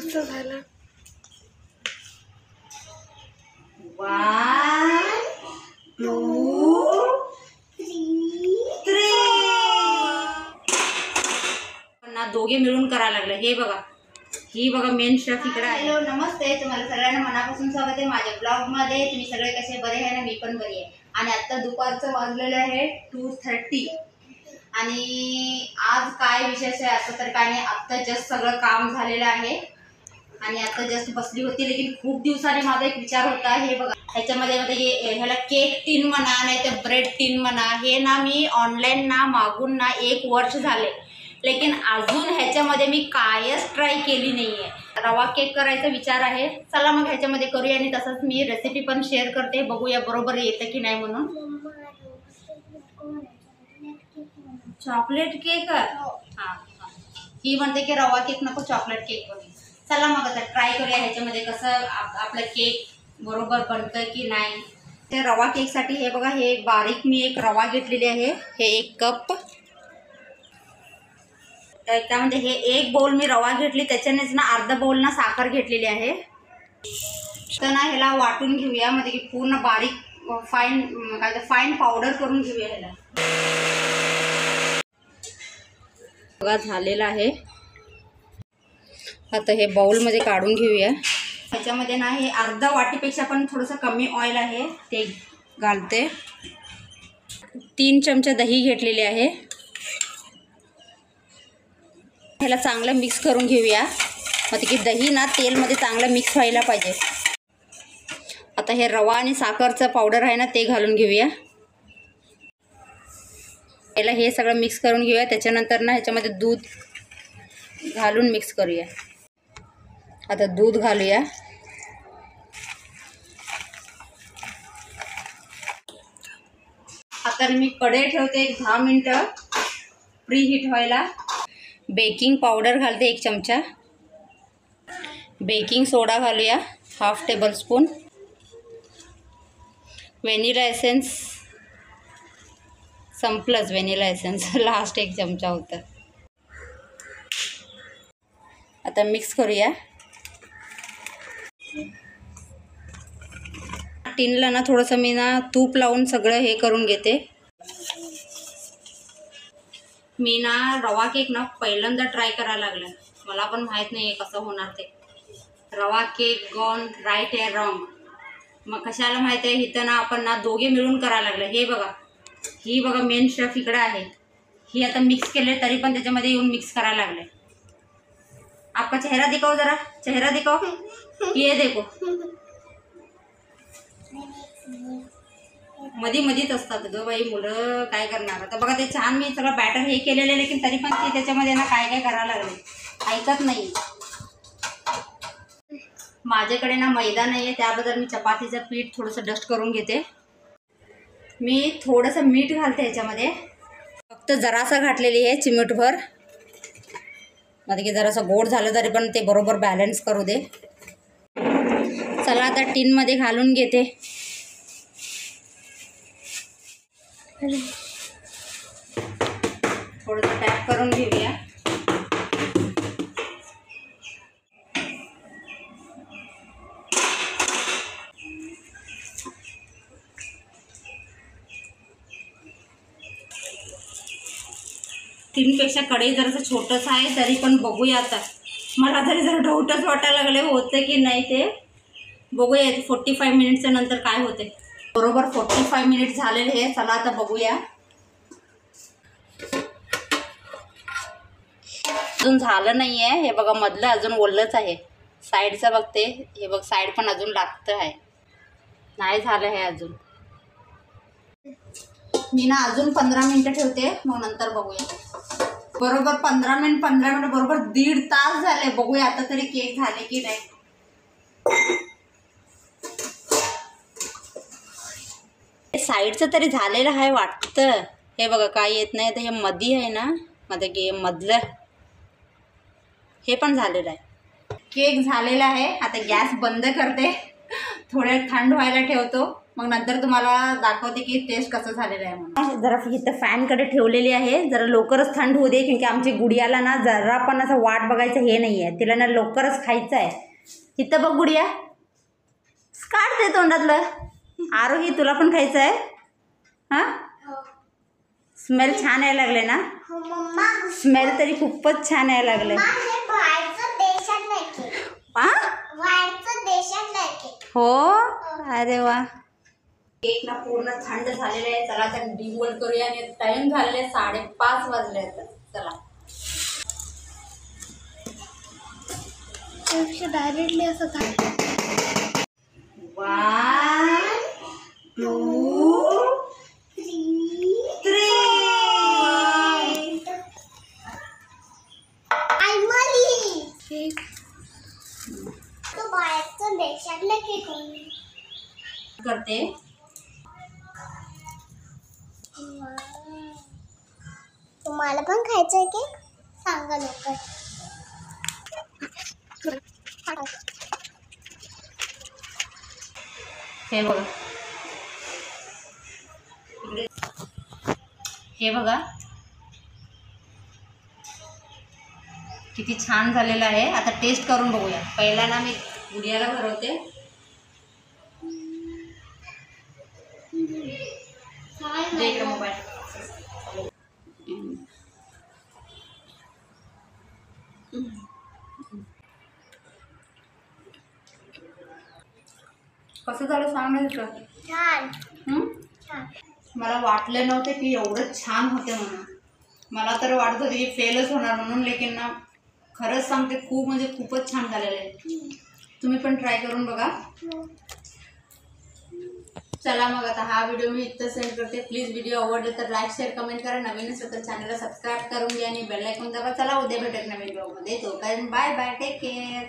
कसं झालं? 1 2 3 ना दोघे मिळून करायला लागले. हे बघा, ही बघा मेन शेफ इकडे आहे. हॅलो नमस्ते, तुम्हाला सगळ्यांना मनापासून स्वागत आहे माझ्या ब्लॉग मध्ये. तुम्ही सगळे कसे बरे आहे ना? मी पण बरी आहे. आणि आता दुपारचं वाजलेलं आहे 2:30 आणि आज काय विशेष आहे असं तर काय नाही. आत्ता जस्ट सगळं काम झालेलं आहे आणि आता जस्ट बसली होती. लेकिन खूप दिवसांनी माझा एक विचार होता. हे बघा, ह्याच्यामध्ये ह्याला केक टीन म्हणा नाही तर ब्रेड टीन म्हणा, हे ना मी ऑनलाईन ना मागून ना 1 वर्ष झाले, लेकिन अजून ह्याच्यामध्ये मी कायच ट्राय केली नाही आहे. रवा केक करायचा विचार आहे. चला मग ह्याच्यामध्ये करूया आणि तसंच मी रेसिपी पण शेअर करते, बघूया बरोबर येतं की नाही म्हणून. Chocolate cake? हां, ही म्हणते की रवा केक नको, चॉकलेट केक बनवू. चला मग आता ट्राय करूया ह्याच्यामध्ये कसं आपलं केक बरोबर बनतं की नाही. ते रवा केकसाठी हे बघा, हे बारीक मी एक रवा घेतलेली आहे. हे 1 कप. त्यामध्ये हे 1 बाउल मी रवा घेतली, त्याच्यानेच ना अर्धा बाउल ना साखर घेतलेली आहे. तर ना ह्याला वाटून घेऊया, म्हणजे की पूर्ण बारीक फाईन पावडर करून घेऊया ह्याला. बघा झालेलं आहे. आता हे बाउलमध्ये काढून घेऊया. ह्याच्यामध्ये ना हे अर्धा वाटीपेक्षा पण थोडंसं कमी ऑइल आहे ते घालते. 3 चमचे दही घेतलेले आहे. ह्याला चांगलं मिक्स करून घेऊया, म्हणजे की दही ना तेलमध्ये चांगलं मिक्स व्हायला पाहिजे. आता हे रवा आणि साखरचं पावडर आहे ना ते घालून घेऊया. पहिला हे सगळं मिक्स करून घेऊया, त्याच्यानंतर ना ह्याच्यामध्ये दूध घालून मिक्स करूया. आता दूध घालूया. आता मी कढई ठेवते 10 मिनटं प्री हीट व्हायला. बेकिंग पावडर घालते 1 चमचा. बेकिंग सोडा घालूया 1/2 टेबलस्पून. व्हॅनिला एसेन्स संपलंच, व्हॅनिला एसेन्स लास्ट 1 चमचा होतं. आता मिक्स करूया. टिनला ना थोडंसं मी ना तूप लावून सगळं हे करून घेते. मी ना रवा केक ना पहिल्यांदा ट्राय करायला लागलं. मला पण माहीत नाही आहे कसं होणार ते. रवा केक गॉन राईट आहे रॉंग. मग कशाला माहीत आहे, इथं ना आपण ना दोघे मिळून करायला लागलं. हे बघा, ही बघा मेन शेफ इकडे आहे. ही आता मिक्स केले तरी पण त्याच्यामध्ये येऊन मिक्स करायला लागले. आपका चेहरा दिखाओ जरा, चेहरा दिखाओ. ये देखो, मधीच असतात ग बाई मुलं, काय करणार. आता बघा ते छान मी सगळं बॅटर हे केलेलं आहे, लेकिन तरी पण ते त्याच्यामध्ये ना काय काय करायला लागले, ऐकत नाही. माझ्याकडे ना मैदा नाही आहे, त्याबद्दल मी चपातीचं पीठ थोडंसं डस्ट करून घेते. मी थोडंसं मीठ घालते ह्याच्यामध्ये, फक्त जरासं घातलेली आहे, चिमूटभर. म्हणजे की जरासं गोड झालं तरी पण ते बरोबर बॅलन्स करू दे. चला आता टीनमध्ये घालून घेते. थोडंसं पॅक करून घेऊया. टीनपेक्षा कढई जरासं छोटंसं आहे, तरी पण बघूया. आता मला तरी जरा डाऊटच वाटायला लागले होतं की नाही ते. बघूया 45 मिनिटच्या नंतर काय होते. बरोबर 45 मिनिट झालेले आहे. चला आता बघूया. अजून झालं नाही आहे. हे बघा मधलं अजून ओलच आहे. साईडचं बघते, हे बघ साईड पण अजून लागतं आहे. नाही झालं आहे अजून. मी ना अजून 15 मिनिटं ठेवते, मग नंतर बघूया. बरोबर 15 मिनिट बरोबर 1.5 तास झाले. बघूया आता तरी केक झाले की नाही. साईडचं तरी झालेलं आहे वाटतं. हे बघा काय येत नाही. तर हे मधी आहे ना, मध्ये की मधलं हे पण झालेलं आहे. केक झालेला आहे. आता गॅस बंद करते, थोडं थंड व्हायला ठेवतो, मग नंतर तुम्हाला दाखवते की टेस्ट कसं झालेलं आहे म्हणून. जरा इथं फॅनकडे ठेवलेली आहे, जरा लवकरच थंड होऊ दे, क्योंकि आमची गुडियाला ना जरा पण असं वाट बघायचं हे नाही आहे, तिला ना लवकरच खायचं आहे. इथं बघ गुडिया, काढते तोंडातलं. आरोही तुला पण खायचं आहे? हां, स्मेल छान यायला लागले ना? स्मेल तरी खूपच छान यायला लागले. हो, अरे वा. केक ना पूर्ण थंड झालेला आहे. चला आता डिमोल्ड करूया. आणि टाइम झालेला आहे 5:30 वाजले आहेत. चला डायरेक्टली असं काय. 1 2 3 करते. तुम्हाला पण खायचंय की सांगा लवकर. हे बघा, हे बघा किती छान झालेलं आहे. आता टेस्ट करून बघूया. पहिला ना मी गुडियाला भरवते. देख मोबाईल. कसं झालं सांग ना तुझं. मला वाटलं नव्हतं की एवढं छान होते म्हणून. मला तर वाटत होतं की फेलच होणार म्हणून, लेकिन ना खरंच सांगते खूप म्हणजे खूपच छान झालेलं आहे. तुम्ही पण ट्राय करून बघा. चला मग आता हा व्हिडिओ मी इथं सेंड करते. प्लीज व्हिडिओ आवडले तर लाईक शेअर कमेंट करा. नवीन असेल तर चॅनलला सबस्क्राईब करून घ्या आणि बेल आयकॉन दाबा. चला उद्या भेटत नवीन ब्लॉगमध्ये. तोपर्यंत बाय बाय, टेक केअर.